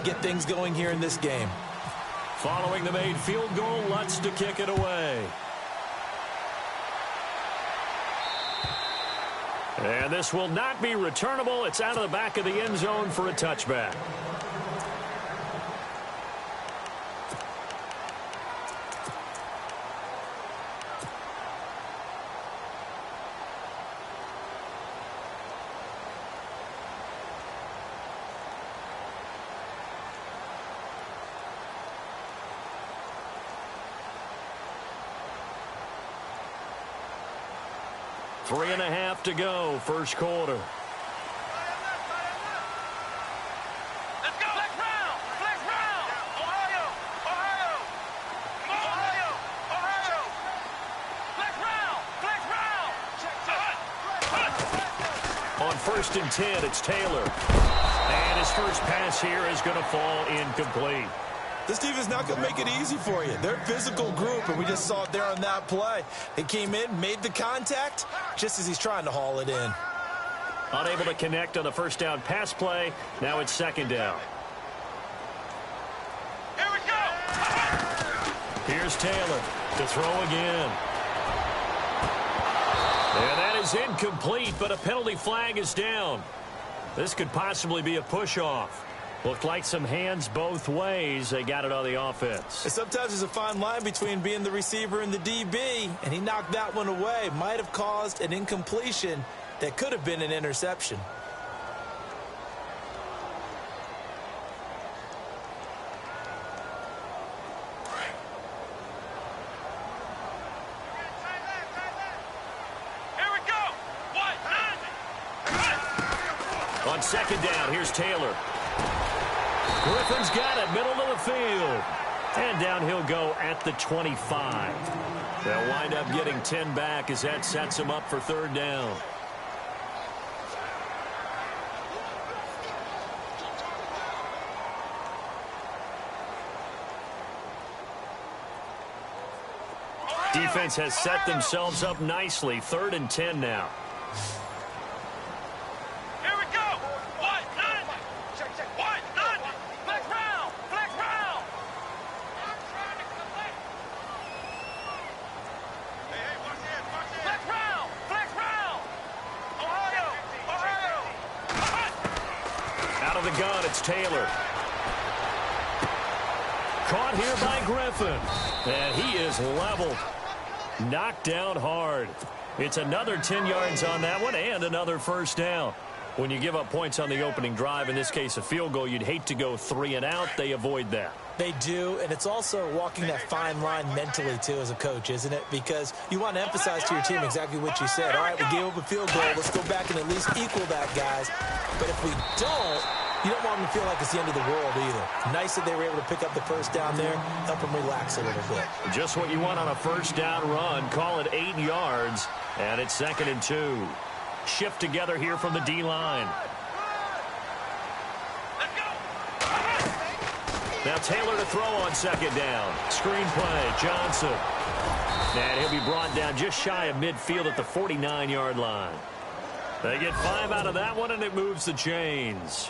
get things going here in this game. Following the made field goal, Lutz to kick it away. And this will not be returnable. It's out of the back of the end zone for a touchback. Three and a half to go, first quarter. Let's go. Flex round. Flex round. Ohio. Ohio. Ohio. Ohio. Flex round. Flex round. On 1st and 10, it's Taylor. And his first pass here is going to fall incomplete. This team is not going to make it easy for you. They're a physical group, and we just saw it there on that play. They came in, made the contact, just as he's trying to haul it in. Unable to connect on the first down pass play. Now it's second down. Here we go. Here's Taylor to throw again. And that is incomplete, but a penalty flag is down. This could possibly be a push-off. Looked like some hands both ways. They got it on the offense. And sometimes there's a fine line between being the receiver and the DB, and he knocked that one away. Might have caused an incompletion that could have been an interception. Here we go. On second down, here's Taylor. Griffin's got it, middle of the field. And down he'll go at the 25. They'll wind up getting 10 back as that sets them up for third down. Defense has set themselves up nicely. 3rd and 10 now. It's Taylor. Caught here by Griffin. And he is leveled. Knocked down hard. It's another 10 yards on that one and another first down. When you give up points on the opening drive, in this case a field goal, you'd hate to go 3 and out. They avoid that. They do, and it's also walking that fine line mentally, too, as a coach, isn't it? Because you want to emphasize to your team exactly what you said. All right, we gave up a field goal. Let's go back and at least equal that, guys. But if we don't, you don't want them to feel like it's the end of the world either. Nice that they were able to pick up the first down there, help them relax a little bit. Just what you want on a first down run. Call it 8 yards, and it's 2nd and 2. Shift together here from the D-line. Now Taylor to throw on second down. Screen play, Johnson. And he'll be brought down just shy of midfield at the 49-yard line. They get 5 out of that one, and it moves the chains.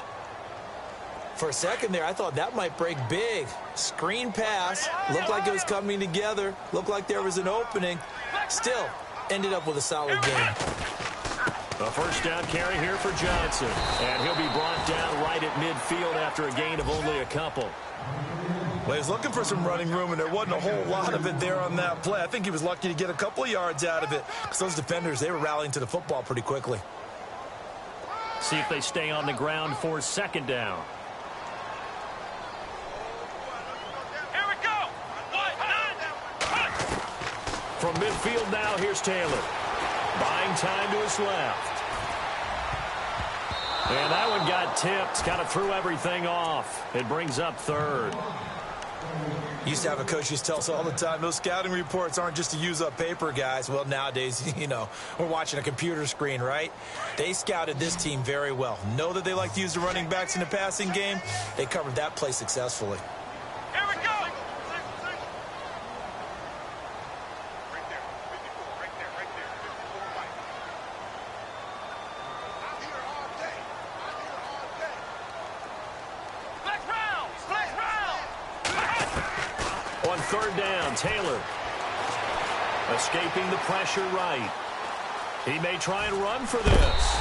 For a second there, I thought that might break big. Screen pass. Looked like it was coming together. Looked like there was an opening. Still, ended up with a solid game. A first down carry here for Johnson. And he'll be brought down right at midfield after a gain of only a couple. Well, he was looking for some running room, and there wasn't a whole lot of it there on that play. I think he was lucky to get a couple of yards out of it because those defenders, they were rallying to the football pretty quickly. See if they stay on the ground for second down. Here we go. From midfield now, here's Taylor. Buying time to his left. And that one got tipped. Kind of threw everything off. It brings up 3rd. Used to have a coach who used to tell us all the time, those scouting reports aren't just to use up paper, guys. Well, nowadays, you know, we're watching a computer screen, right? They scouted this team very well. Know that they like to use the running backs in the passing game. They covered that play successfully. Here we go. Flex round. third down. Taylor escaping the pressure right. He may try and run for this.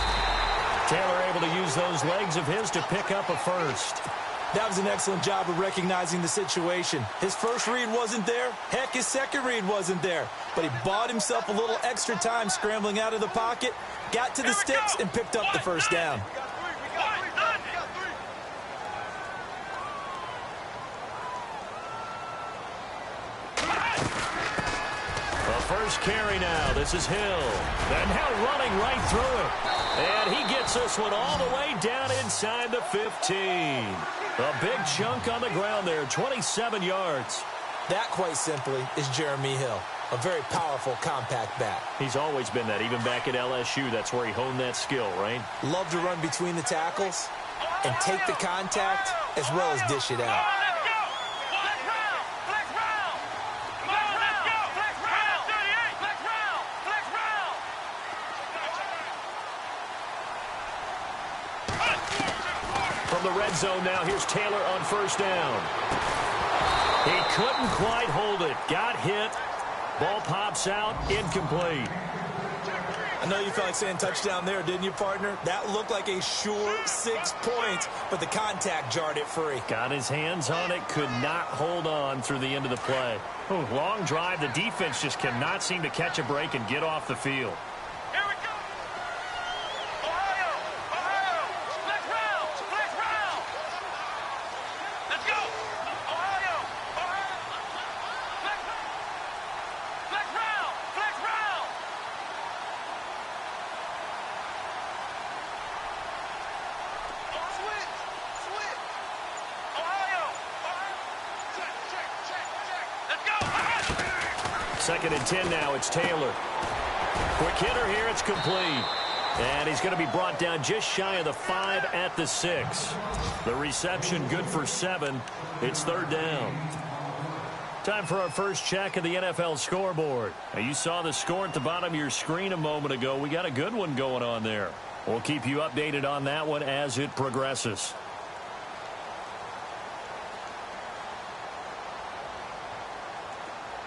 Taylor able to use those legs of his to pick up a first. That was an excellent job of recognizing the situation. His first read wasn't there. Heck, his second read wasn't there. But he bought himself a little extra time scrambling out of the pocket, got to the sticks, and picked up the first down. First carry now. This is Hill. And now running right through it. And he gets this one all the way down inside the 15. A big chunk on the ground there, 27 yards. That, quite simply, is Jeremy Hill. A very powerful, compact back. He's always been that, even back at LSU. That's where he honed that skill, right? Love to run between the tackles and take the contact as well as dish it out. From the red zone now, here's Taylor on first down. He couldn't quite hold it. Got hit. Ball pops out. Incomplete. I know you felt like saying touchdown there, didn't you, partner? That looked like a sure 6 points, but the contact jarred it free. Got his hands on it. Could not hold on through the end of the play. Ooh, long drive. The defense just cannot seem to catch a break and get off the field. Second and 10 now. It's Taylor. Quick hitter here. It's complete. And he's going to be brought down just shy of the 5 at the 6. The reception good for 7. It's third down. Time for our first check of the NFL scoreboard. Now, you saw the score at the bottom of your screen a moment ago. We got a good one going on there. We'll keep you updated on that one as it progresses.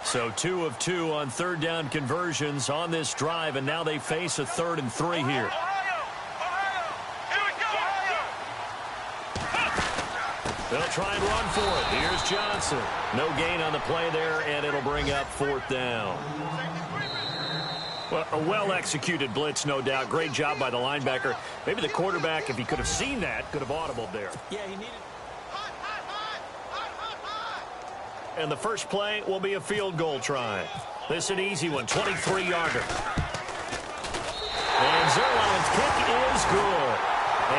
So 2 of 2 on third down conversions on this drive, and now they face a 3rd and 3 here. They'll try and run for it. Here's Johnson. No gain on the play there, and it'll bring up 4th down. Well, a well-executed blitz, no doubt. Great job by the linebacker. Maybe the quarterback, if he could have seen that, could have audibled there. Yeah, he needed... And the first play will be a field goal try. This is an easy one, 23-yarder. And Zerline's kick is good.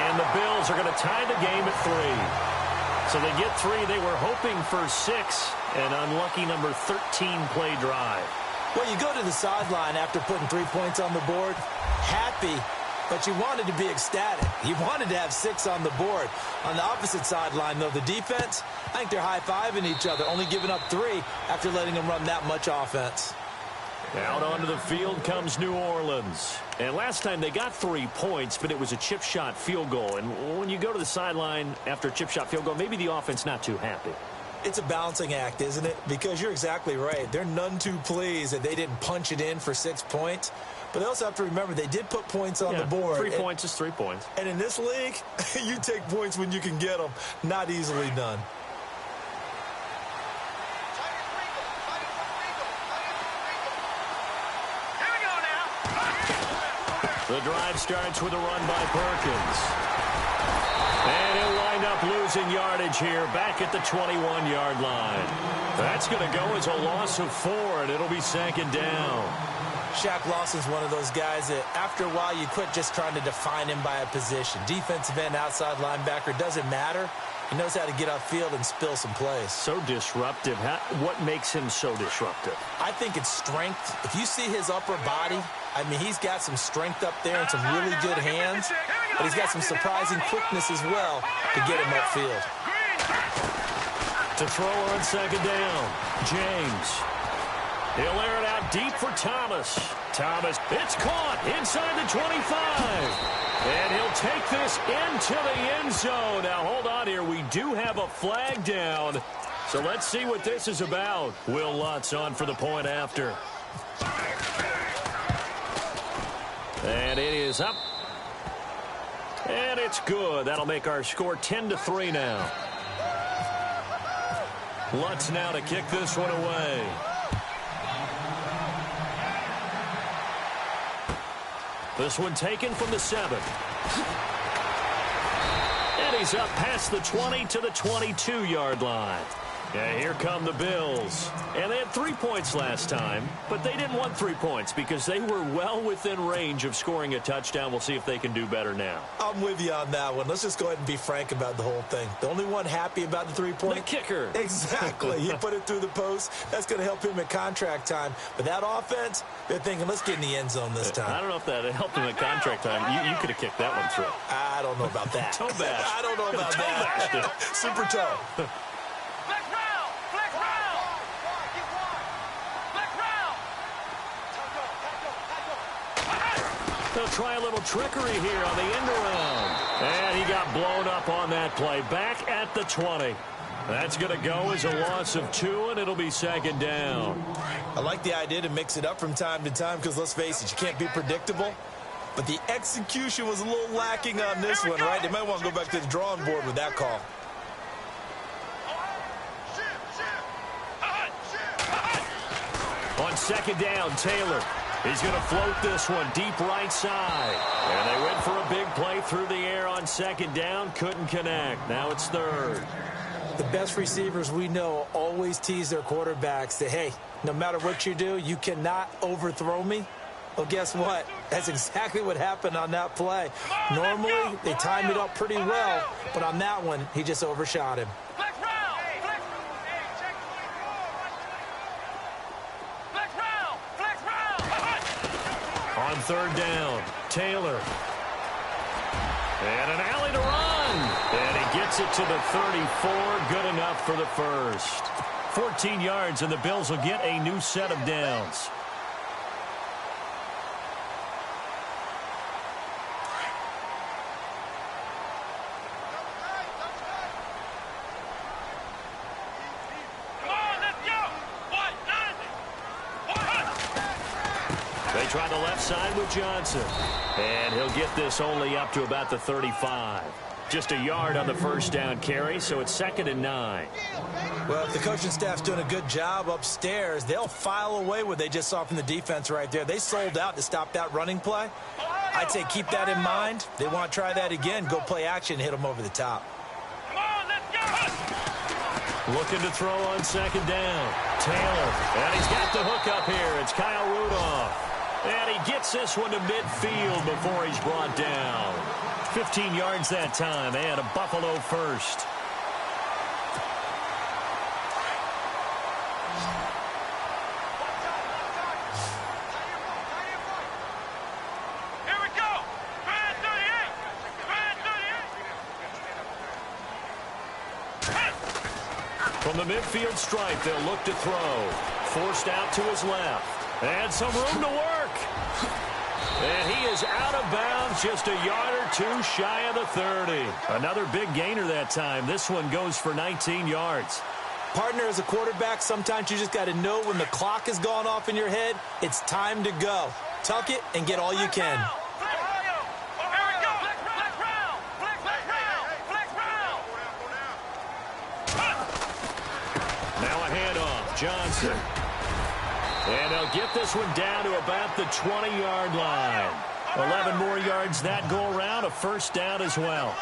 And the Bills are going to tie the game at 3. So they get 3. They were hoping for 6. An unlucky number 13 play drive. Well, you go to the sideline after putting 3 points on the board, happy, but you wanted to be ecstatic. You wanted to have 6 on the board. On the opposite sideline, though, the defense, I think they're high-fiving each other, only giving up 3 after letting them run that much offense. Out onto the field comes New Orleans. And last time they got 3 points, but it was a chip shot field goal. And when you go to the sideline after a chip shot field goal, maybe the offense not too happy. It's a balancing act, isn't it? Because you're exactly right. They're none too pleased that they didn't punch it in for 6 points. But they also have to remember they did put points on the board. 3 points is 3 points. And in this league, you take points when you can get them. Not easily done. The drive starts with a run by Perkins. And he'll wind up losing yardage here back at the 21-yard line. That's going to go as a loss of 4, and it'll be 2nd down. Shaq Lawson's one of those guys that after a while you quit just trying to define him by a position. Defensive end, outside linebacker, doesn't matter. He knows how to get upfield and spill some plays. So disruptive. What makes him so disruptive? I think it's strength. If you see his upper body, I mean, he's got some strength up there and some really good hands, but he's got some surprising quickness as well to get him upfield. To throw on 2nd down, James. He'll air it out deep for Thomas. Thomas, it's caught inside the 25. And he'll take this into the end zone. Now, hold on here. We do have a flag down. So let's see what this is about. Will Lutz on for the point after. And it is up. And it's good. That'll make our score 10-3 now. Lutz now to kick this one away. This one taken from the 7. And he's up past the 20 to the 22-yard line. Yeah, here come the Bills. And they had 3 points last time, but they didn't want 3 points because they were well within range of scoring a touchdown. We'll see if they can do better now. I'm with you on that one. Let's just go ahead and be frank about the whole thing. The only one happy about the 3-point? The kicker. Exactly. He put it through the post. That's going to help him at contract time. But that offense, they're thinking, let's get in the end zone this time. I don't know if that helped him at contract time. You could have kicked that one through. I don't know about that. Toe bash. I don't know about that. Super toe. They'll try a little trickery here on the end around. And he got blown up on that play. Back at the 20. That's going to go as a loss of 2, and it'll be 2nd down. I like the idea to mix it up from time to time because, let's face it, you can't be predictable. But the execution was a little lacking on this one, right? They might want to go back to the drawing board with that call. On 2nd down, Taylor. He's going to float this one deep right side. And they went for a big play through the air on 2nd down. Couldn't connect. Now it's 3rd. The best receivers we know always tease their quarterbacks that, hey, no matter what you do, you cannot overthrow me. Well, guess what? That's exactly what happened on that play. Normally, they time it up pretty well, but on that one, he just overshot him. On 3rd down, Taylor. And an alley to run. And he gets it to the 34. Good enough for the first. 14 yards, and the Bills will get a new set of downs. They try the left side with Johnson. And he'll get this only up to about the 35. Just a yard on the first down carry, so it's 2nd and 9. Well, if the coaching staff's doing a good job upstairs, they'll file away what they just saw from the defense right there. They sold out to stop that running play. I'd say keep that in mind. They want to try that again. Go play action, hit them over the top. Looking to throw on 2nd down. Taylor. And he's got the hook up here. It's Kyle Rudolph. And he gets this one to midfield before he's brought down. 15 yards that time, and a Buffalo first. Here we go. Brand 38. Brand 38. From the midfield stripe, they'll look to throw. Forced out to his left. And some room to work. And he is out of bounds, just a yard or 2 shy of the 30. Another big gainer that time. This one goes for 19 yards. Partner, as a quarterback, sometimes you just got to know when the clock has gone off in your head, it's time to go. Tuck it and get all you can. Now a handoff. Johnson. And they'll get this one down to about the 20-yard line. 11 more yards that go around, a first down as well.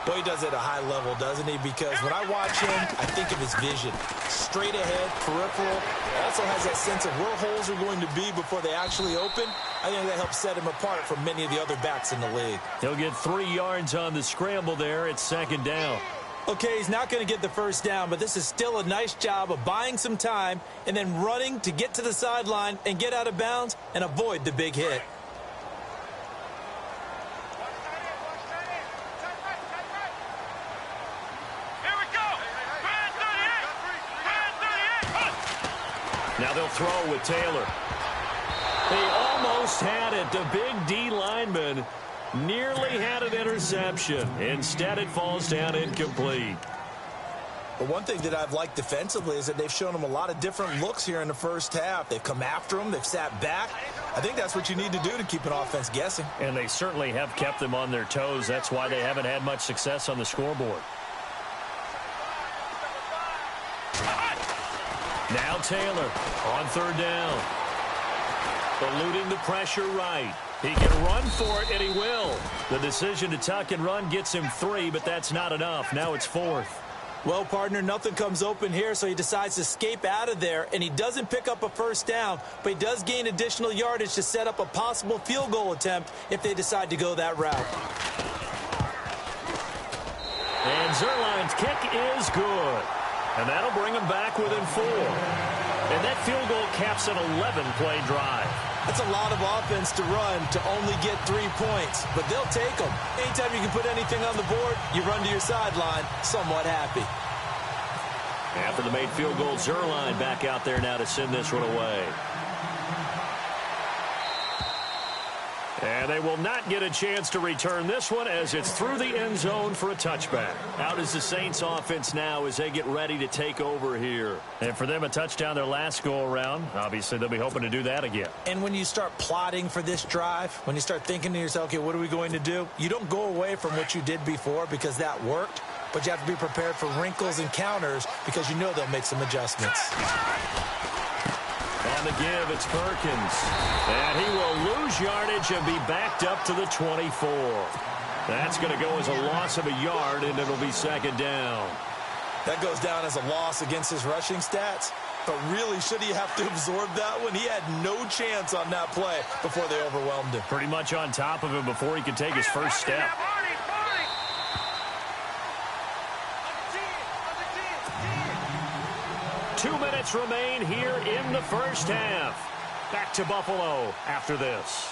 Boy, he does it at a high level, doesn't he? Because when I watch him, I think of his vision. Straight ahead, peripheral. Also has that sense of where holes are going to be before they actually open. I think that helps set him apart from many of the other backs in the league. He'll get 3 yards on the scramble there. It's 2nd down. Okay, he's not going to get the first down, but this is still a nice job of buying some time and then running to get to the sideline and get out of bounds and avoid the big hit. Here we go. Brand 38. Brand 38. Now they'll throw with Taylor. They almost had it. The big D lineman nearly had an interception. Instead, it falls down incomplete. But one thing that I've liked defensively is that they've shown them a lot of different looks here in the first half. They've come after them. They've sat back. I think that's what you need to do to keep an offense guessing. And they certainly have kept them on their toes. That's why they haven't had much success on the scoreboard. Now Taylor on third down. Eluding the pressure right. He can run for it, and he will. The decision to tuck and run gets him 3, but that's not enough. Now it's 4th. Well, partner, nothing comes open here, so he decides to escape out of there, and he doesn't pick up a first down, but he does gain additional yardage to set up a possible field goal attempt if they decide to go that route. And Zerline's kick is good, and that'll bring him back within 4. And that field goal caps an 11-play drive. That's a lot of offense to run to only get 3 points, but they'll take them. Anytime you can put anything on the board, you run to your sideline somewhat happy. After the made field goal, Zerline back out there now to send this one away. And they will not get a chance to return this one as it's through the end zone for a touchback. Out is the Saints offense now as they get ready to take over here. And for them, a touchdown their last go-around. Obviously, they'll be hoping to do that again. And when you start plotting for this drive, when you start thinking to yourself, okay, what are we going to do? You don't go away from what you did before because that worked, but you have to be prepared for wrinkles and counters because you know they'll make some adjustments. On the give, it's Perkins. And he will lose yardage and be backed up to the 24. That's going to go as a loss of a yard, and it'll be second down. That goes down as a loss against his rushing stats. But really, should he have to absorb that one? He had no chance on that play before they overwhelmed him. Pretty much on top of him before he could take his first step. 2 minutes remain here in the first half. Back to Buffalo after this.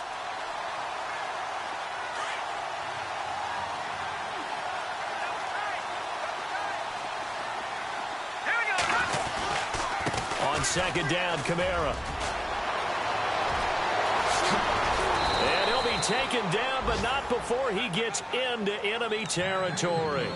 On second down, Kamara. And he'll be taken down, but not before he gets into enemy territory.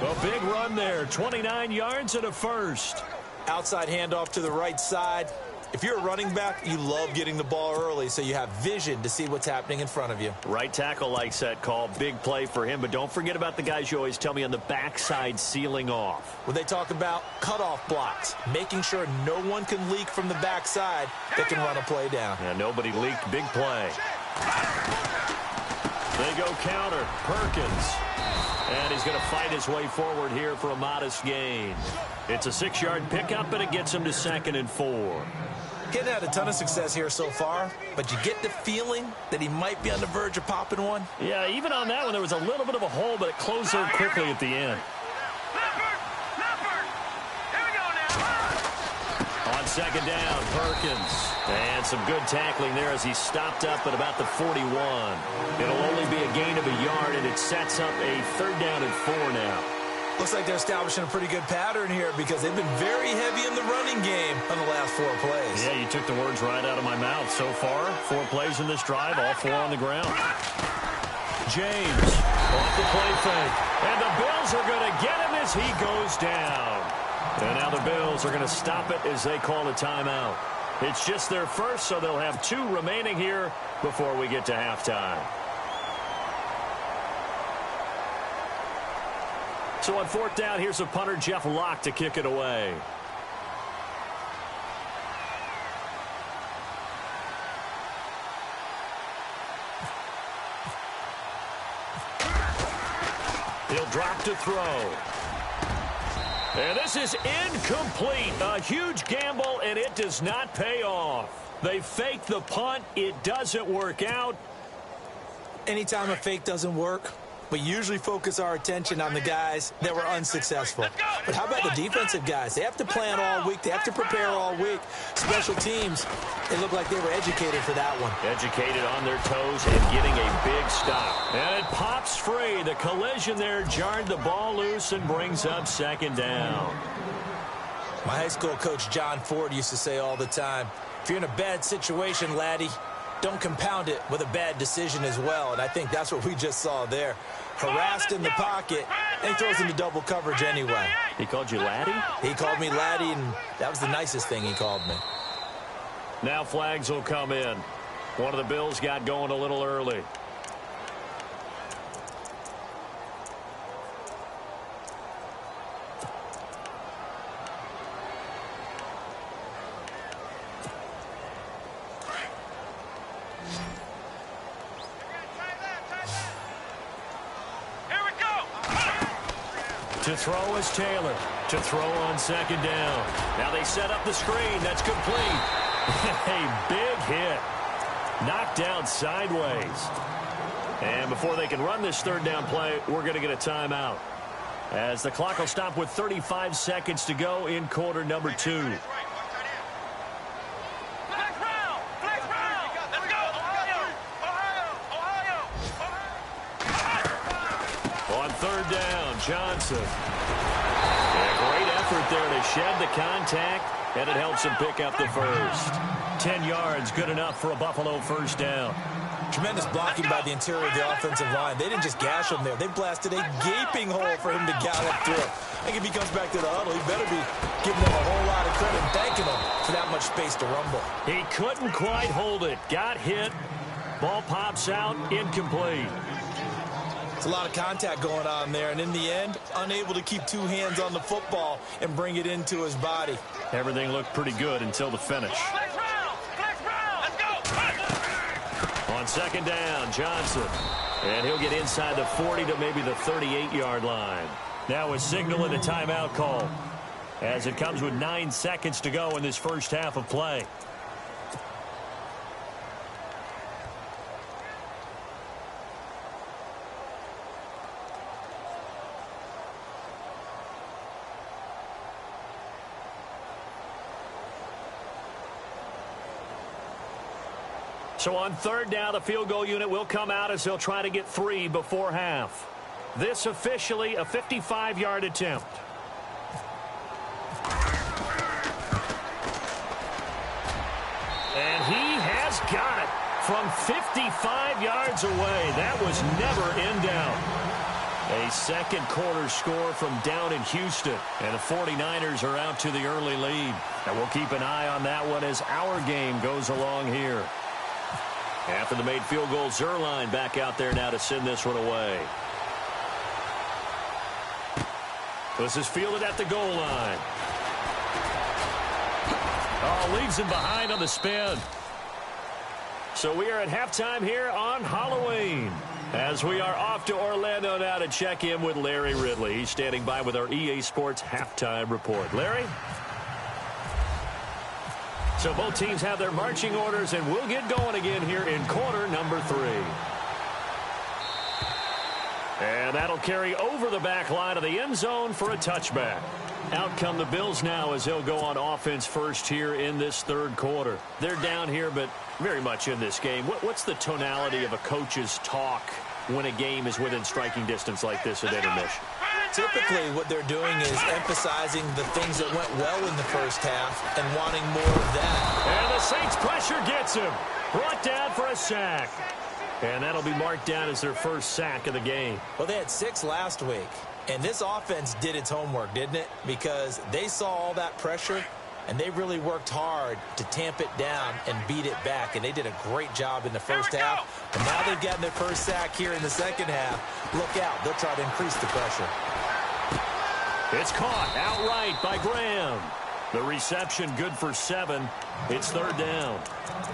A big run there, 29 yards and a first. Outside handoff to the right side. If you're a running back, you love getting the ball early so you have vision to see what's happening in front of you. Right tackle likes that call. Big play for him, but don't forget about the guys you always tell me on the backside sealing off. When they talk about cutoff blocks, making sure no one can leak from the backside that can run a play down. Yeah, nobody leaked. Big play. They go counter. Perkins. And he's going to fight his way forward here for a modest gain. It's a 6-yard pickup, and it gets him to 2nd and 4. He hasn't had a ton of success here so far, but you get the feeling that he might be on the verge of popping one. Yeah, even on that one, there was a little bit of a hole, but it closed there quickly at the end. On second down, Perkins. And some good tackling there as he stopped up at about the 41. It'll only be a gain of a yard, and it sets up a 3rd down and 4 now. Looks like they're establishing a pretty good pattern here because they've been very heavy in the running game on the last 4 plays. Yeah, you took the words right out of my mouth. So far, 4 plays in this drive, all 4 on the ground. James off the play fake. And the Bills are going to get him as he goes down. And now the Bills are going to stop it as they call a timeout. It's just their first, so they'll have 2 remaining here before we get to halftime. So on 4th down, here's a punter, Jeff Locke, to kick it away. He'll drop to throw. And this is incomplete. A huge gamble, and it does not pay off. They fake the punt. It doesn't work out. Anytime a fake doesn't work, we usually focus our attention on the guys that were unsuccessful. But how about the defensive guys? They have to plan all week. They have to prepare all week. Special teams, they look like they were educated for that one. Educated on their toes and getting a big stop. And it pops free. The collision there jarred the ball loose and brings up 2nd down. My high school coach, John Ford, used to say all the time, if you're in a bad situation, laddie, don't compound it with a bad decision as well. And I think that's what we just saw there. Harassed in the pocket, and he throws into double coverage anyway. He called you Laddie? He called me Laddie, and that was the nicest thing he called me. Now flags will come in. One of the Bills got going a little early. To throw is Taylor. To throw on second down. Now they set up the screen. That's complete. A big hit. Knocked down sideways. And before they can run this third down play, we're going to get a timeout, as the clock will stop with 35 seconds to go in quarter number 2. On third down, Johnson. A great effort there to shed the contact, and it helps him pick up the first. 10 yards, good enough for a Buffalo first down. Tremendous blocking by the interior of the offensive line. They didn't just gash him there. They blasted a gaping hole for him to gallop through. I think if he comes back to the huddle, he better be giving them a whole lot of credit and thanking them for that much space to rumble. He couldn't quite hold it. Got hit. Ball pops out, incomplete. It's a lot of contact going on there, and in the end, unable to keep two hands on the football and bring it into his body. Everything looked pretty good until the finish. On second down, Johnson. And he'll get inside the 40 to maybe the 38-yard line. Now a signal and a timeout call, as it comes with 9 seconds to go in this first half of play. So on third down, the field goal unit will come out as they'll try to get 3 before half. This officially a 55-yard attempt. And he has got it from 55 yards away. That was never in doubt. A second quarter score from down in Houston. And the 49ers are out to the early lead. And we'll keep an eye on that one as our game goes along here. After the made field goal, Zerline back out there now to send this one away. This is fielded at the goal line. Oh, leaves him behind on the spin. So we are at halftime here on Halloween, as we are off to Orlando now to check in with Larry Ridley. He's standing by with our EA Sports halftime report. Larry? So both teams have their marching orders, and we'll get going again here in quarter number 3. And that'll carry over the back line of the end zone for a touchback. Out come the Bills now as they'll go on offense first here in this third quarter. They're down here, but very much in this game. What's the tonality of a coach's talk when a game is within striking distance like this at intermission? Typically, what they're doing is emphasizing the things that went well in the first half and wanting more of that. And the Saints pressure gets him. Brought down for a sack. And that'll be marked down as their first sack of the game. Well, they had 6 last week. And this offense did its homework, didn't it? Because they saw all that pressure, and they really worked hard to tamp it down and beat it back. And they did a great job in the first half. And now they've gotten their first sack here in the second half. Look out. They'll try to increase the pressure. It's caught outright by Graham. The reception good for 7. It's third down.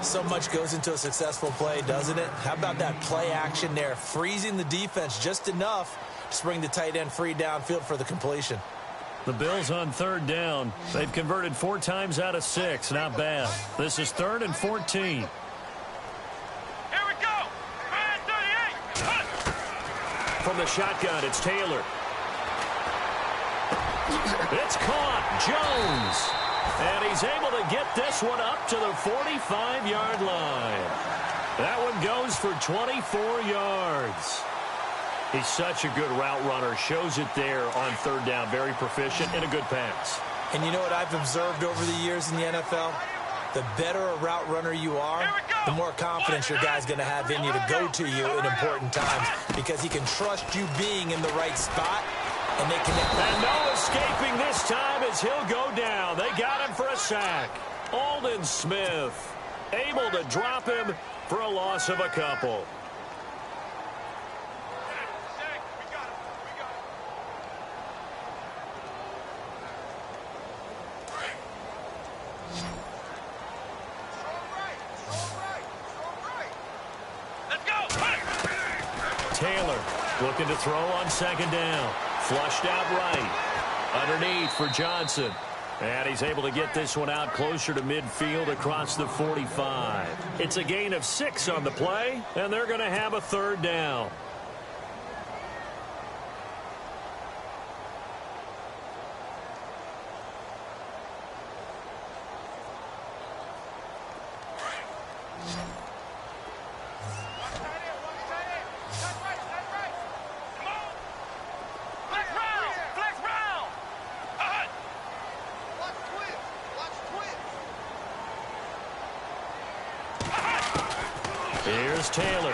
So much goes into a successful play, doesn't it? How about that play action there? Freezing the defense just enough to bring the tight end free downfield for the completion. The Bills on third down. They've converted 4 times out of 6. Not bad. This is 3rd and 14. Here we go. Man 38. From the shotgun, it's Taylor. It's caught. Jones. And he's able to get this one up to the 45-yard line. That one goes for 24 yards. He's such a good route runner. Shows it there on third down. Very proficient and a good pass. And you know what I've observed over the years in the NFL? The better a route runner you are, the more confidence your guy's going to have in you to go to you in important times, because he can trust you being in the right spot and they connect. And no escaping this time as he'll go down. They got him for a sack. Aldon Smith able to drop him for a loss of a couple. Taylor looking to throw on second down. Flushed out right. Underneath for Johnson. And he's able to get this one out closer to midfield across the 45. It's a gain of 6 on the play, and they're going to have a third down. Here's Taylor.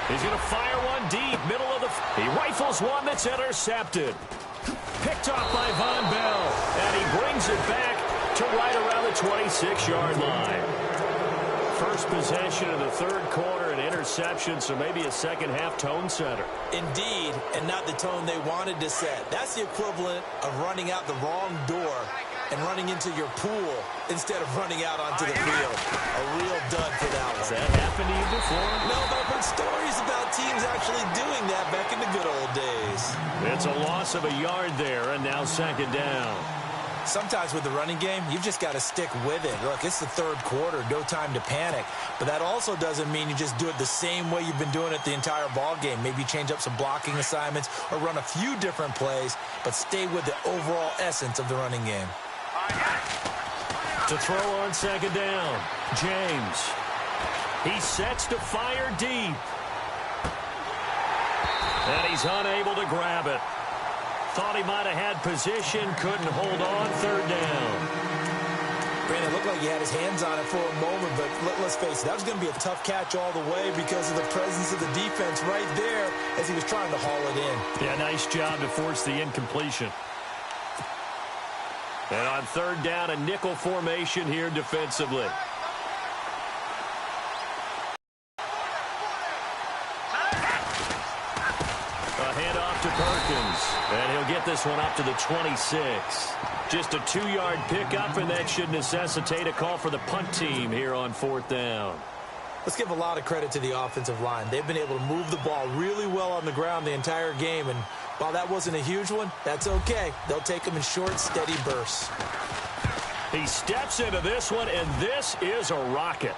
He's going to fire one deep, middle of the... He rifles one that's intercepted. Picked off by Von Bell. And he brings it back to right around the 26-yard line. First possession of the third quarter, an interception, so maybe a second-half tone setter. Indeed, and not the tone they wanted to set. That's the equivalent of running out the wrong door and running into your pool instead of running out onto the field. A real dud for that one. Has that happened to you before? No, but I've heard stories about teams actually doing that back in the good old days. It's a loss of a yard there, and now second down. Sometimes with the running game, you've just got to stick with it. Look, it's the third quarter, no time to panic. But that also doesn't mean you just do it the same way you've been doing it the entire ball game. Maybe change up some blocking assignments or run a few different plays, but stay with the overall essence of the running game. To throw on second down, James. He sets to fire deep. And he's unable to grab it. Thought he might have had position, couldn't hold on, third down. Brandon, it looked like he had his hands on it for a moment, but let's face it, that was going to be a tough catch all the way because of the presence of the defense right there as he was trying to haul it in. Yeah, nice job to force the incompletion. And on third down, a nickel formation here defensively. To Perkins, and he'll get this one up to the 26. Just a 2-yard pickup, and that should necessitate a call for the punt team here on fourth down. Let's give a lot of credit to the offensive line. They've been able to move the ball really well on the ground the entire game, and while that wasn't a huge one, that's okay. They'll take them in short, steady bursts. He steps into this one, and this is a rocket.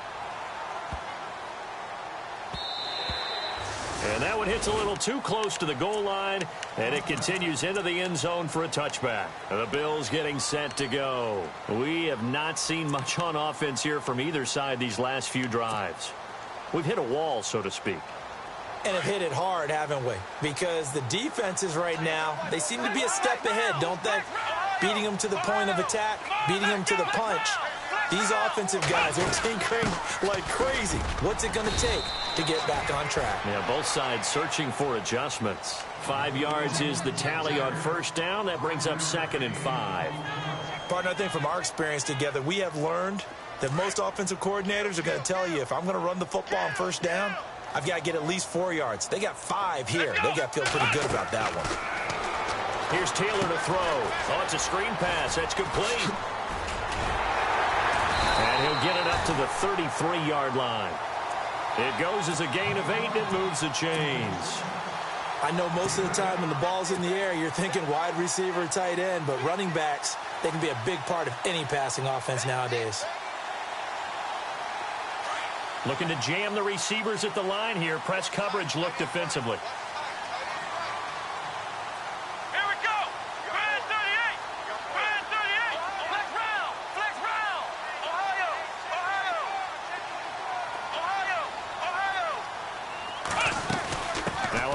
And that one hits a little too close to the goal line, and it continues into the end zone for a touchback. The Bills getting set to go. We have not seen much on offense here from either side these last few drives. We've hit a wall, so to speak. And have hit it hard, haven't we? Because the defenses right now, they seem to be a step ahead, don't they? Beating them to the point of attack, beating them to the punch. These offensive guys are tinkering like crazy. What's it going to take to get back on track? Yeah, both sides searching for adjustments. 5 yards is the tally on first down. That brings up 2nd and 5. Partner, I think from our experience together, we have learned that most offensive coordinators are going to tell you, if I'm going to run the football on first down, I've got to get at least 4 yards. They got 5 here. They got to feel pretty good about that one. Here's Taylor to throw. Oh, it's a screen pass. That's complete. And he'll get it up to the 33-yard line. It goes as a gain of 8, and it moves the chains. I know most of the time when the ball's in the air, you're thinking wide receiver, tight end, but running backs, they can be a big part of any passing offense nowadays. Looking to jam the receivers at the line here. Press coverage look defensively.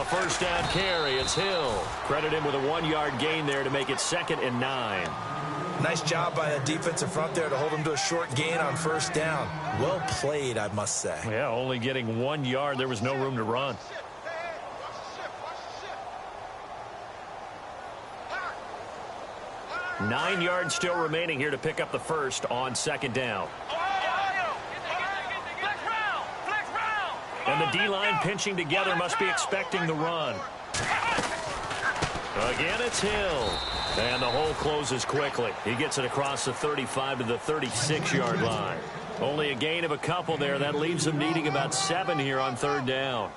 First down carry, it's Hill. Credit him with a 1-yard gain there to make it 2nd and 9. Nice job by the defensive front there to hold him to a short gain on first down. Well played, I must say. Yeah, only getting 1 yard. There was no room to run. 9 yards still remaining here to pick up the first on second down. And the D-line pinching together must be expecting the run. Again, it's Hill. And the hole closes quickly. He gets it across the 35 to the 36-yard line. Only a gain of a couple there. That leaves them needing about 7 here on third down.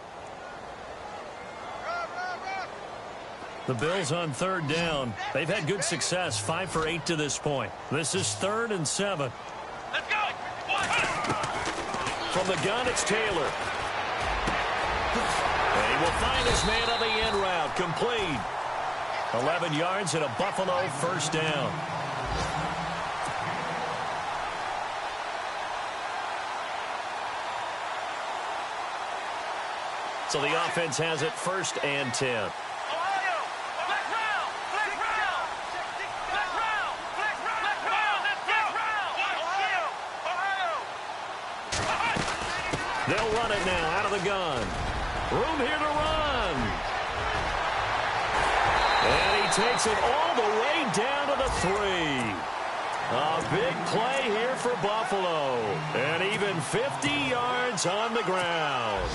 The Bills on third down. They've had good success, 5 for 8 to this point. This is 3rd and 7. Let's go. From the gun, it's Taylor. And he will find his man on the end route. Complete. 11 yards and a Buffalo first down. So the offense has it 1st and 10. They'll run it now out of the gun. Room here to run. And he takes it all the way down to the 3. A big play here for Buffalo. And even 50 yards on the ground.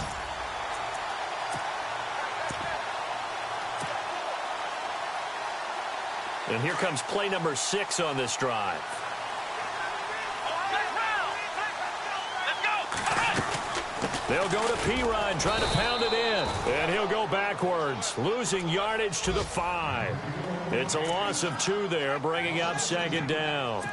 And here comes play number 6 on this drive. They'll go to Pirine, trying to pound it in. And he'll go backwards, losing yardage to the 5. It's a loss of 2 there, bringing up second down.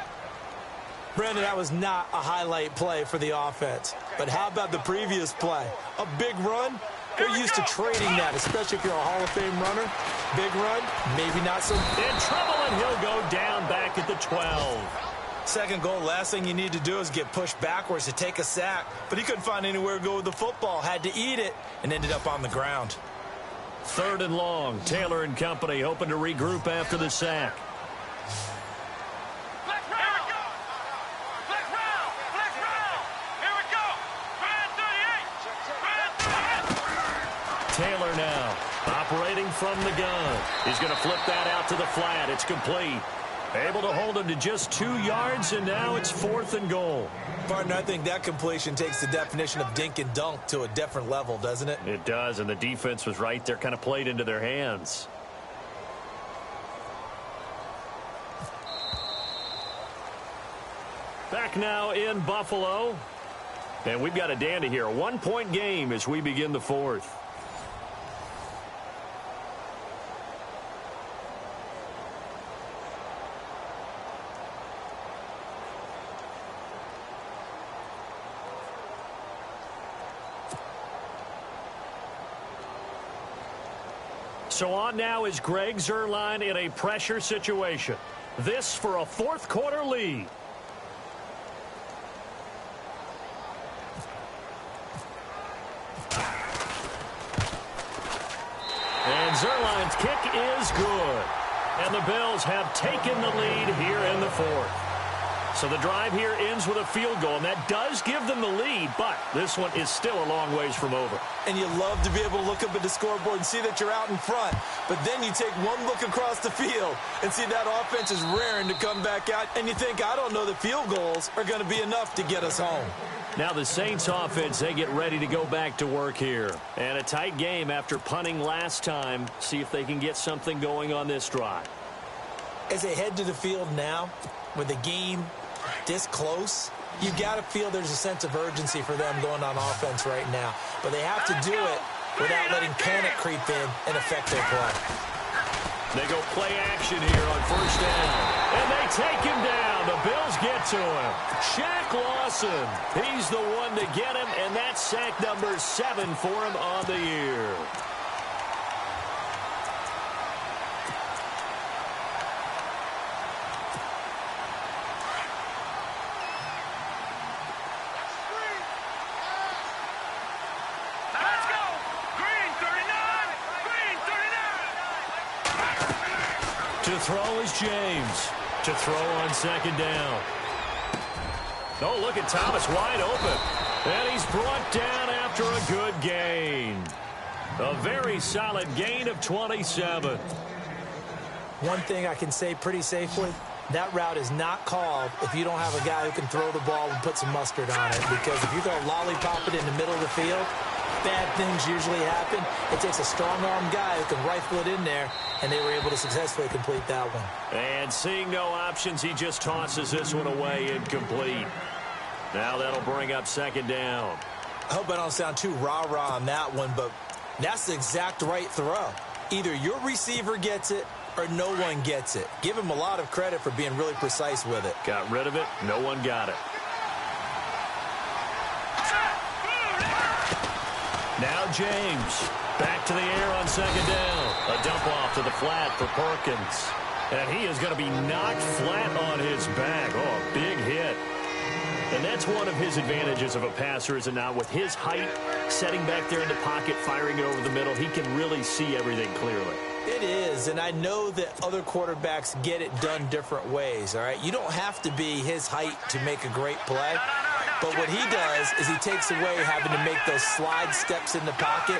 Brandon, that was not a highlight play for the offense. But how about the previous play? A big run? They're used to trading that, especially if you're a Hall of Fame runner. Big run, maybe not so. In trouble, and he'll go down back at the 12. Second goal, last thing you need to do is get pushed backwards to take a sack. But he couldn't find anywhere to go with the football. Had to eat it and ended up on the ground. 3rd and long. Taylor and company hoping to regroup after the sack. Taylor now operating from the gun. He's going to flip that out to the flat. It's complete. Able to hold him to just 2 yards, and now it's 4th and goal. Partner, I think that completion takes the definition of dink and dunk to a different level, doesn't it? It does, and the defense was right there, kind of played into their hands. Back now in Buffalo. And we've got a dandy here. A 1-point game as we begin the 4th. So on now is Greg Zuerlein in a pressure situation. This for a 4th quarter lead. And Zuerlein's kick is good. And the Bills have taken the lead here in the 4th. So the drive here ends with a field goal, and that does give them the lead, but this one is still a long ways from over. And you love to be able to look up at the scoreboard and see that you're out in front, but then you take one look across the field and see that offense is raring to come back out, and you think, I don't know, the field goals are going to be enough to get us home. Now the Saints offense, they get ready to go back to work here. And a tight game after punting last time. See if they can get something going on this drive. As they head to the field now, with the game this close, you got to feel there's a sense of urgency for them going on offense right now. But they have to do it without letting panic creep in and affect their play. They go play action here on 1st down. And they take him down. The Bills get to him. Shaq Lawson. He's the one to get him, and that's sack number 7 for him on the year. To throw is James. To throw on 2nd down. Oh, look at Thomas wide open. And he's brought down after a good gain. A very solid gain of 27. One thing I can say pretty safely, That route is not called if you don't have a guy who can throw the ball and put some mustard on it. Because if you throw lollipop it in the middle of the field, bad things usually happen. It takes a strong-armed guy who can rifle it in there, and they were able to successfully complete that one. And seeing no options, he just tosses this one away incomplete. Now that'll bring up second down. I hope I don't sound too rah-rah on that one, but that's the exact right throw. Either your receiver gets it or no one gets it. Give him a lot of credit for being really precise with it. Got rid of it. No one got it. Now James. Back to the air on second down. A dump off to the flat for Perkins. And he is going to be knocked flat on his back. Oh, a big hit. And that's one of his advantages of a passer, is it not? With his height, setting back there in the pocket, firing it over the middle, he can really see everything clearly. It is, and I know that other quarterbacks get it done different ways, all right? You don't have to be his height to make a great play, but what he does is he takes away having to make those slide steps in the pocket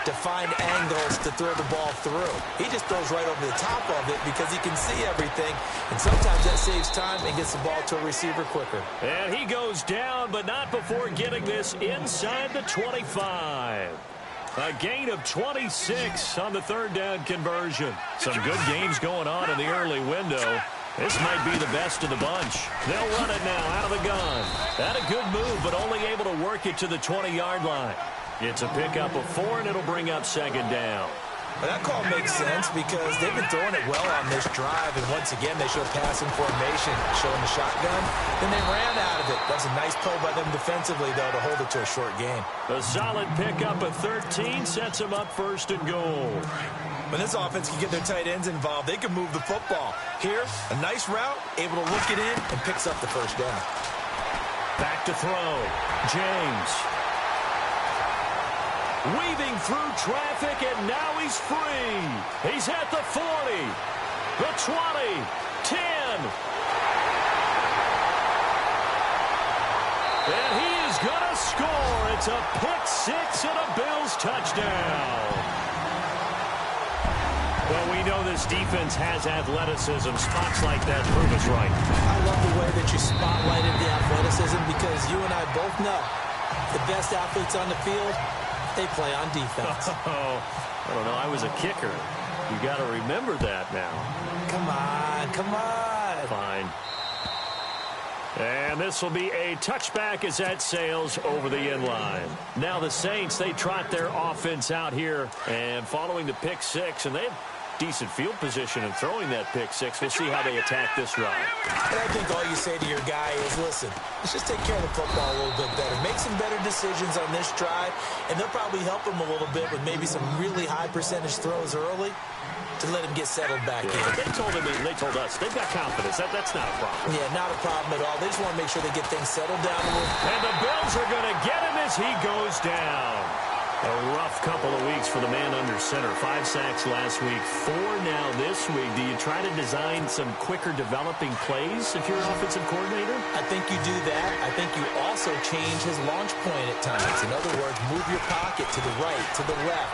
to find angles to throw the ball through. He just throws right over the top of it because he can see everything, and sometimes that saves time and gets the ball to a receiver quicker. And he goes down, but not before getting this inside the 25. A gain of 26 on the third down conversion. Some good games going on in the early window. This might be the best of the bunch. They'll run it now out of the gun. Had a good move, but only able to work it to the 20-yard line. It's a pickup of 4, and it'll bring up second down. Well, that call makes sense because they've been throwing it well on this drive, and once again, they show passing formation, showing the shotgun. Then they ran out of it. That's a nice play by them defensively, though, to hold it to a short gain. A solid pickup of 13 sets them up first and goal. When this offense can get their tight ends involved, they can move the football. Here, a nice route, able to look it in, and picks up the first down. Back to throw. James. Weaving through traffic, and now he's free. He's at the 40, the 20, 10. And he is going to score. It's a pick six and a Bills touchdown. Well, we know this defense has athleticism. Spots like that prove us right. I love the way that you spotlighted the athleticism because you and I both know the best athletes on the field, they play on defense. Oh, I don't know. I was a kicker. You got to remember that now. Come on, come on. Fine. And this will be a touchback as that sails over the end line. Now the Saints, they trot their offense out here and following the pick six, and they have decent field position in throwing that pick six. We'll see how they attack this drive. And I think all you say to your guy is, listen, let's just take care of the football a little bit better. Make some better decisions on this drive, and they'll probably help him a little bit with maybe some really high percentage throws early to let him get settled back in. They told us, they've got confidence. That's not a problem. Yeah, not a problem at all. They just want to make sure they get things settled down a little. And the Bills are going to get him as he goes down. A rough couple of weeks for the man under center. 5 sacks last week, 4 now this week. Do you try to design some quicker developing plays if you're an offensive coordinator? I think you do that. I think you also change his launch point at times. In other words, move your pocket to the right, to the left,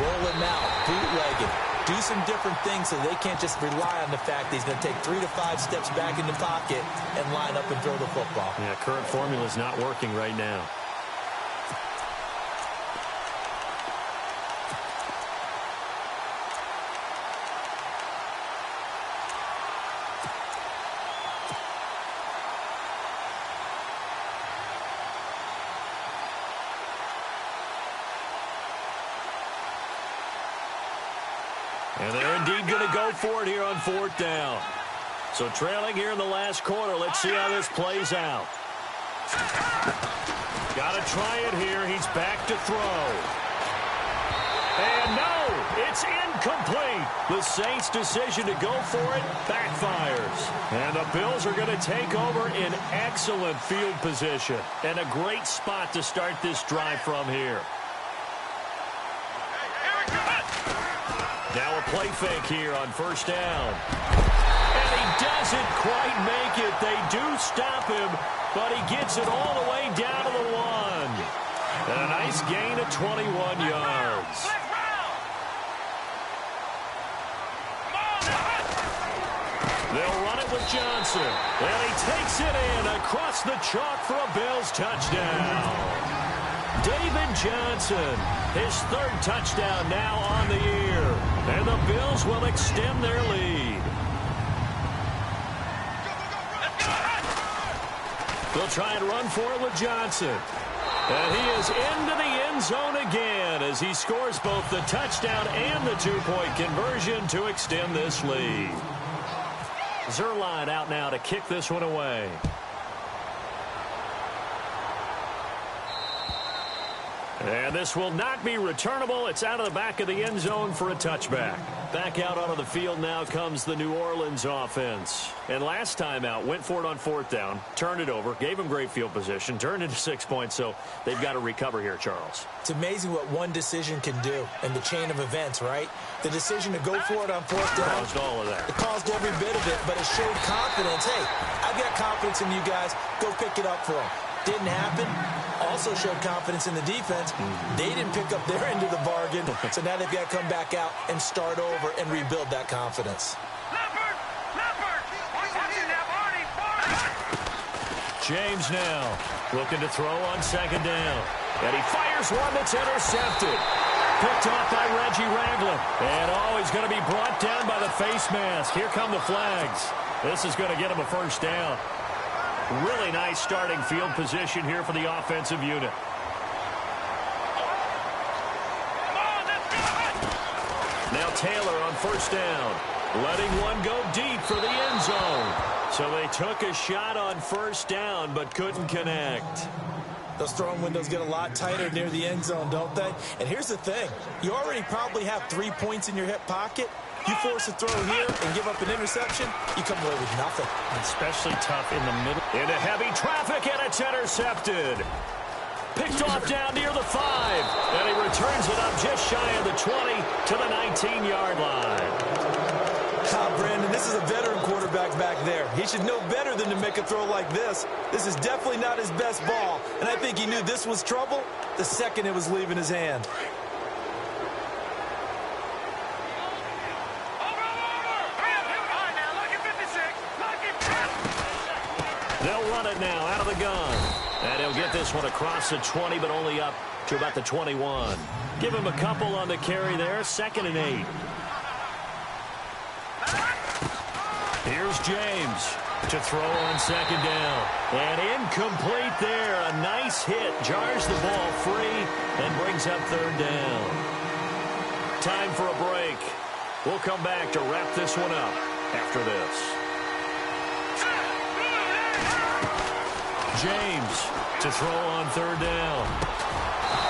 roll him out, bootleg it. Do some different things so they can't just rely on the fact that he's going to take 3 to 5 steps back in the pocket and line up and throw the football. Yeah, current formula is not working right now. And they're indeed going to go for it here on 4th down. So trailing here in the last quarter. Let's see how this plays out. Got to try it here. He's back to throw. And no, it's incomplete. The Saints' decision to go for it backfires. And the Bills are going to take over in excellent field position. And a great spot to start this drive from here. Now a play fake here on 1st down. And he doesn't quite make it. They do stop him, but he gets it all the way down to the 1. And a nice gain of 21 yards. They'll run it with Johnson. And he takes it in across the chalk for a Bills touchdown. David Johnson, his third touchdown now on the year. And the Bills will extend their lead. They'll try and run for it with Johnson. And he is into the end zone again as he scores both the touchdown and the two-point conversion to extend this lead. Zuerlein out now to kick this one away. And this will not be returnable. It's out of the back of the end zone for a touchback. Back out onto the field now comes the New Orleans offense. And last time out, went for it on fourth down, turned it over, gave them great field position, turned into 6 points, so they've got to recover here, Charles. It's amazing what one decision can do in the chain of events, right? The decision to go for it on fourth down. Caused all of that. It caused every bit of it, but it showed confidence. Hey, I've got confidence in you guys. Go pick it up for them. Didn't happen. Also showed confidence in the defense. They didn't pick up their end of the bargain, so now they've got to come back out and start over and rebuild that confidence. James now looking to throw on second down. And he fires one that's intercepted. Picked off by Reggie Ragland. And he's going to be brought down by the face mask. Here come the flags. This is going to get him a first down. Really nice starting field position here for the offensive unit. Now Taylor on first down. Letting one go deep for the end zone. So they took a shot on first down but couldn't connect. Those throwing windows get a lot tighter near the end zone, don't they? And here's the thing. You already probably have 3 points in your hip pocket. You force a throw here and give up an interception, you come away with nothing. Especially tough in the middle. Into heavy traffic, and it's intercepted. Picked off down near the 5. And he returns it up just shy of the 20 to the 19-yard line. Brandon, this is a veteran quarterback back there. He should know better than to make a throw like this. This is definitely not his best ball. And I think he knew this was trouble the second it was leaving his hand. They'll run it now out of the gun. And he'll get this one across the 20, but only up to about the 21. Give him a couple on the carry there. 2nd and 8. Here's James to throw on second down. And incomplete there. A nice hit. Jars the ball free and brings up third down. Time for a break. We'll come back to wrap this one up after this. James to throw on third down.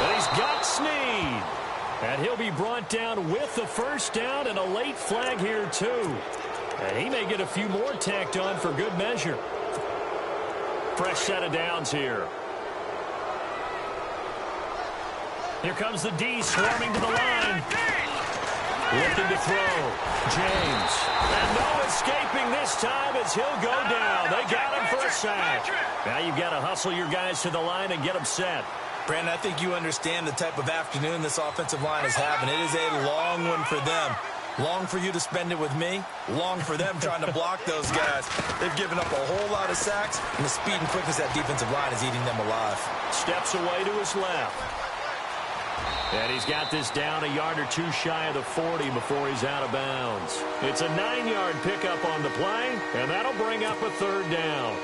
And he's got Snead. And he'll be brought down with the first down and a late flag here too. And he may get a few more tacked on for good measure. Fresh set of downs here. Here comes the D swarming to the line. Looking to throw. James. And no escaping this time as he'll go down. They got him for a sack. Now you've got to hustle your guys to the line and get them set. Brandon, I think you understand the type of afternoon this offensive line is having. It is a long one for them. Long for you to spend it with me. Long for them trying to block those guys. They've given up a whole lot of sacks, and the speed and quickness that defensive line is eating them alive. Steps away to his left. And he's got this down a yard or two shy of the 40 before he's out of bounds. It's a 9-yard pickup on the play, and that'll bring up a third down.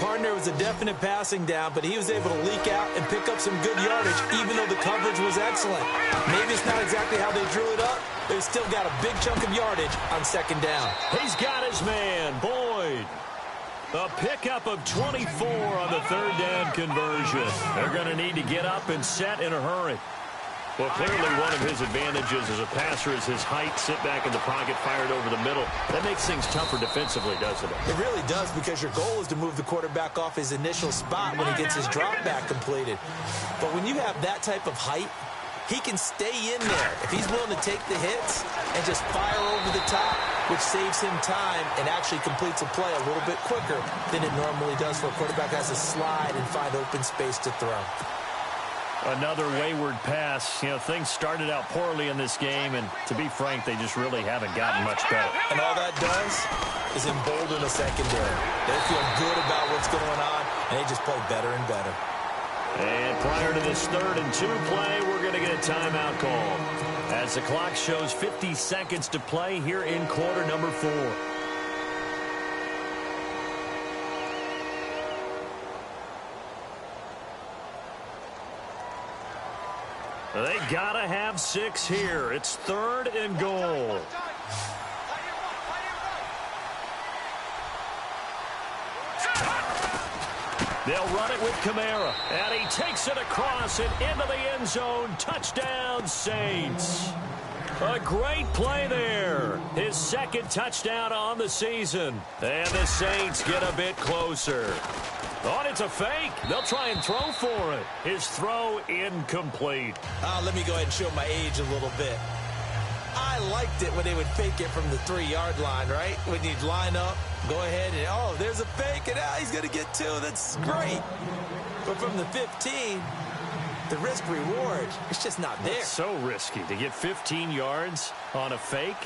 Partner was a definite passing down, but he was able to leak out and pick up some good yardage, even though the coverage was excellent. Maybe it's not exactly how they drew it up, but he's still got a big chunk of yardage on second down. He's got his man, Boyd. A pickup of 24 on the third down conversion. They're going to need to get up and set in a hurry. Well, clearly one of his advantages as a passer is his height, sit back in the pocket, fired over the middle. That makes things tougher defensively, doesn't it? It really does, because your goal is to move the quarterback off his initial spot when he gets his drop back completed. But when you have that type of height, he can stay in there if he's willing to take the hits and just fire over the top, which saves him time and actually completes a play a little bit quicker than it normally does for a quarterback that has to slide and find open space to throw. Another wayward pass. You know, things started out poorly in this game, and to be frank, they just really haven't gotten much better. And all that does is embolden the secondary. They feel good about what's going on, and they just play better and better. And prior to this 3rd and 2 play, we're going to get a timeout call as the clock shows 50 seconds to play here in quarter number 4. They got to have 6 here. It's 3rd and goal. They'll run it with Kamara, and he takes it across and into the end zone. Touchdown, Saints. A great play there. His 2nd touchdown on the season. And the Saints get a bit closer. Oh, it's a fake. They'll try and throw for it. His throw incomplete. Let me go ahead and show my age a little bit. I liked it when they would fake it from the 3-yard line, right? When you'd line up, go ahead and, oh, there's a fake, and he's going to get 2. That's great. But from the 15, the risk-reward, it's just not there. It's so risky to get 15 yards on a fake.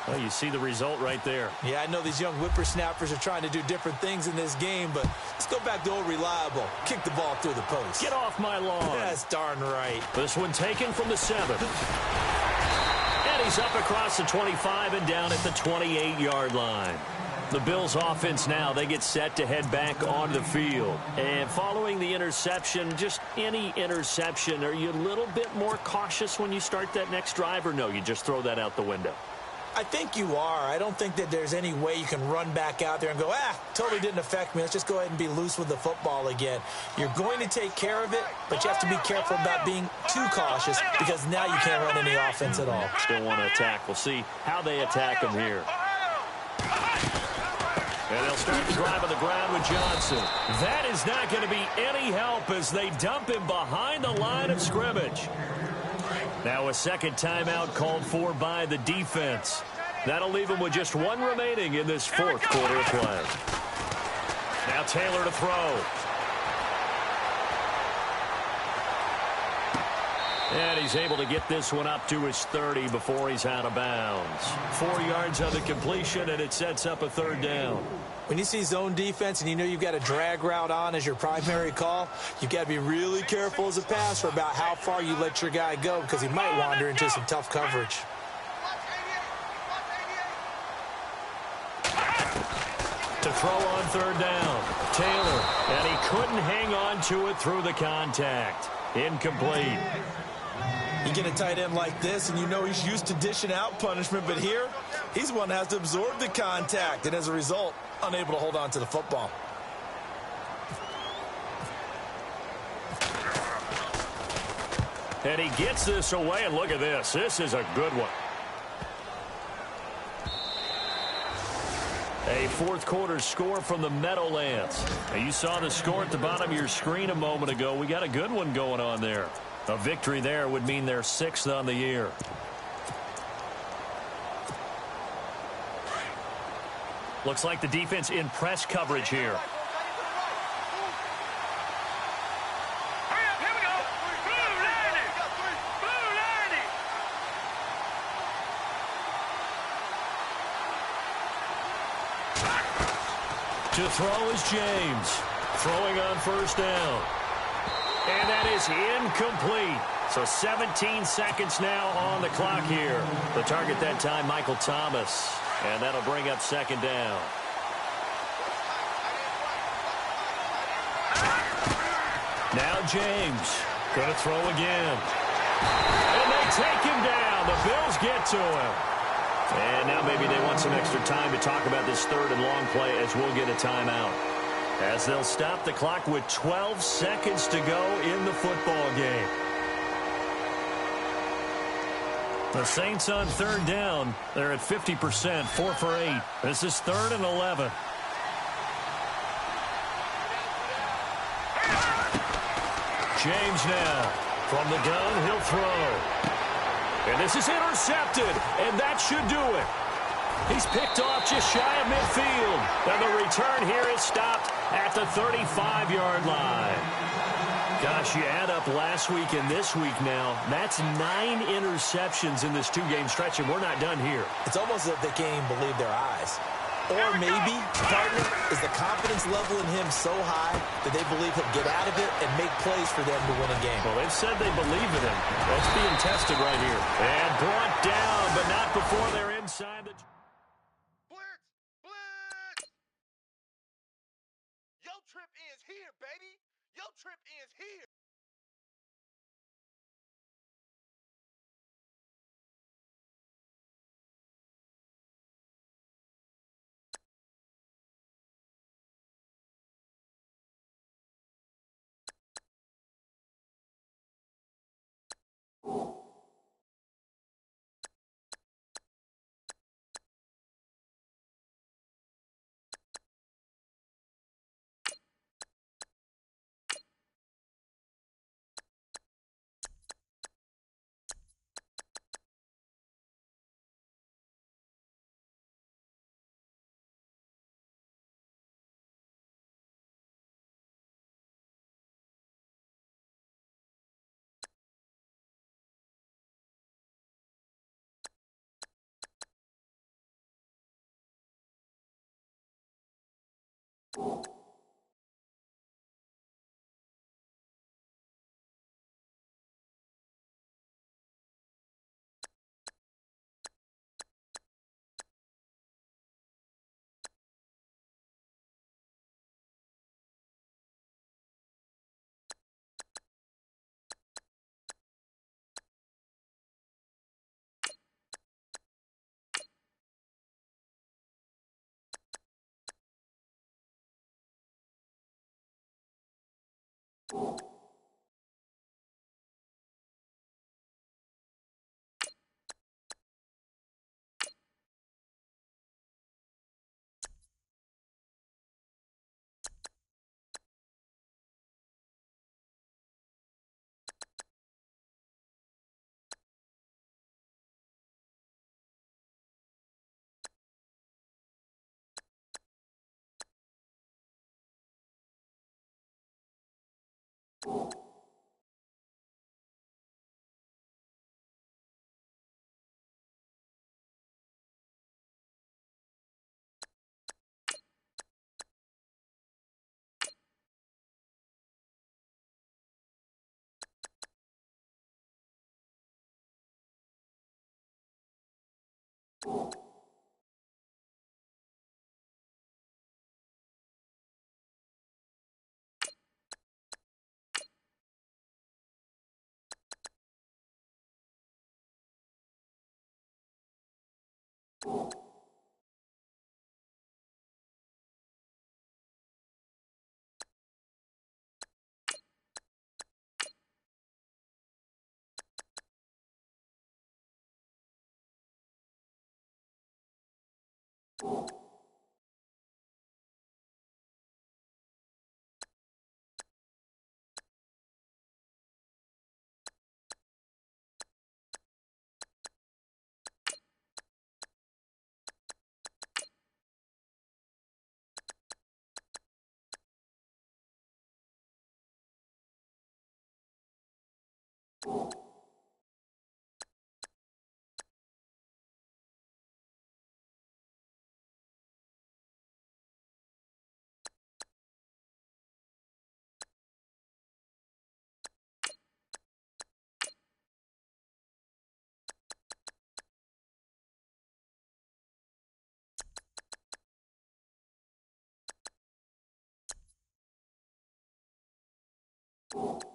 Well, you see the result right there. Yeah, I know these young whippersnappers are trying to do different things in this game, but let's go back to old reliable. Kick the ball through the post. Get off my lawn. That's darn right. This one taken from the 7. And he's up across the 25 and down at the 28-yard line. The Bills offense now, they get set to head back onto the field. And following the interception, just any interception, are you a little bit more cautious when you start that next drive, or no, you just throw that out the window? I think you are. I don't think that there's any way you can run back out there and go, totally didn't affect me. Let's just go ahead and be loose with the football again. You're going to take care of it, but you have to be careful about being too cautious because now you can't run any offense at all. Still want to attack. We'll see how they attack them here. And they'll start the drive on the ground with Johnson. That is not going to be any help as they dump him behind the line of scrimmage. Now a 2nd timeout called for by the defense. That'll leave him with just 1 remaining in this 4th quarter of play. Now Taylor to throw. And he's able to get this one up to his 30 before he's out of bounds. 4 yards on the completion, and it sets up a 3rd down. When you see zone defense and you know you've got a drag route on as your primary call, you've got to be really careful as a passer about how far you let your guy go because he might wander into some tough coverage. To throw on 3rd down, Taylor, and he couldn't hang on to it through the contact. Incomplete. You get a tight end like this, and you know he's used to dishing out punishment, but here, he's one that has to absorb the contact, and as a result, unable to hold on to the football. And he gets this away, and look at this. This is a good one. A 4th quarter score from the Meadowlands. Now, you saw the score at the bottom of your screen a moment ago. We got a good one going on there. A victory there would mean they're 6th on the year. Looks like the defense in press coverage here. Hurry up, here we go. Blue landing. Blue landing. To throw is James. Throwing on 1st down. And that is incomplete. So 17 seconds now on the clock here. The target that time, Michael Thomas. And that'll bring up 2nd down. Now James. Going to throw again. And they take him down. The Bills get to him. And now maybe they want some extra time to talk about this 3rd and long play as we'll get a timeout. As they'll stop the clock with 12 seconds to go in the football game. The Saints on 3rd down. They're at 50%, 4 for 8. This is 3rd and 11. James now. From the gun, he'll throw. And this is intercepted, and that should do it. He's picked off just shy of midfield. And the return here is stopped at the 35-yard line. Gosh, you add up last week and this week now, that's 9 interceptions in this 2-game stretch, and we're not done here. It's almost as if they can't even believe their eyes. Or maybe, partner, is the confidence level in him so high that they believe he'll get out of it and make plays for them to win a game. Well, they've said they believe in him. That's being tested right here. And brought down, but not before they're inside the... Blitz! Blitz! Your trip ends here, baby. Your trip ends here. You